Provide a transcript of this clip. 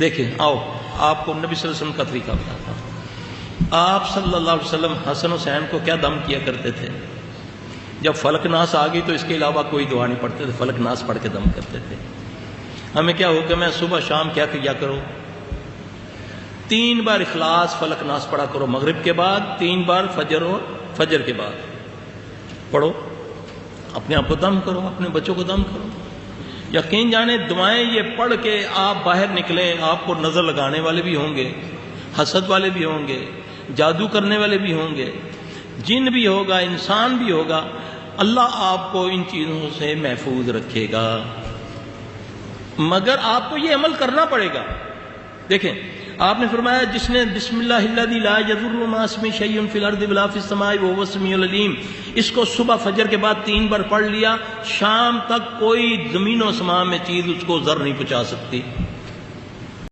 دیکھیں آؤ آپ کو نبی صلی اللہ علیہ وسلم کا طریقہ بتاتا ہوں۔ آپ صلی اللہ علیہ وسلم حسن حسین کو کیا دم کیا کرتے تھے؟ جب فلک ناس آ گئی تو اس کے علاوہ کوئی دعا نہیں پڑھتے تھے، فلک ناس پڑھ کے دم کرتے تھے۔ ہمیں کیا حکم ہے؟ صبح شام کیا کیا کرو؟ 3 بار اخلاص فلک ناس پڑھا کرو، مغرب کے بعد 3 بار فجر اور فجر کے بعد پڑھو، اپنے آپ کو دم کرو، اپنے بچوں کو دم کرو۔ یقین جانے دعائیں یہ پڑھ کے آپ باہر نکلیں، آپ کو نظر لگانے والے بھی ہوں گے، حسد والے بھی ہوں گے، جادو کرنے والے بھی ہوں گے، جن بھی ہوگا، انسان بھی ہوگا، اللہ آپ کو ان چیزوں سے محفوظ رکھے گا، مگر آپ کو یہ عمل کرنا پڑے گا۔ دیکھیں آپ نے فرمایا جس نے بسم اللہ الذی لا یضر مع اسمہ شیء فی الارض ولا فی السماء وهو السمیع العلیم، اس کو صبح فجر کے بعد 3 بار پڑھ لیا، شام تک کوئی زمین و آسمان میں چیز اس کو ضر نہیں پہنچا سکتی۔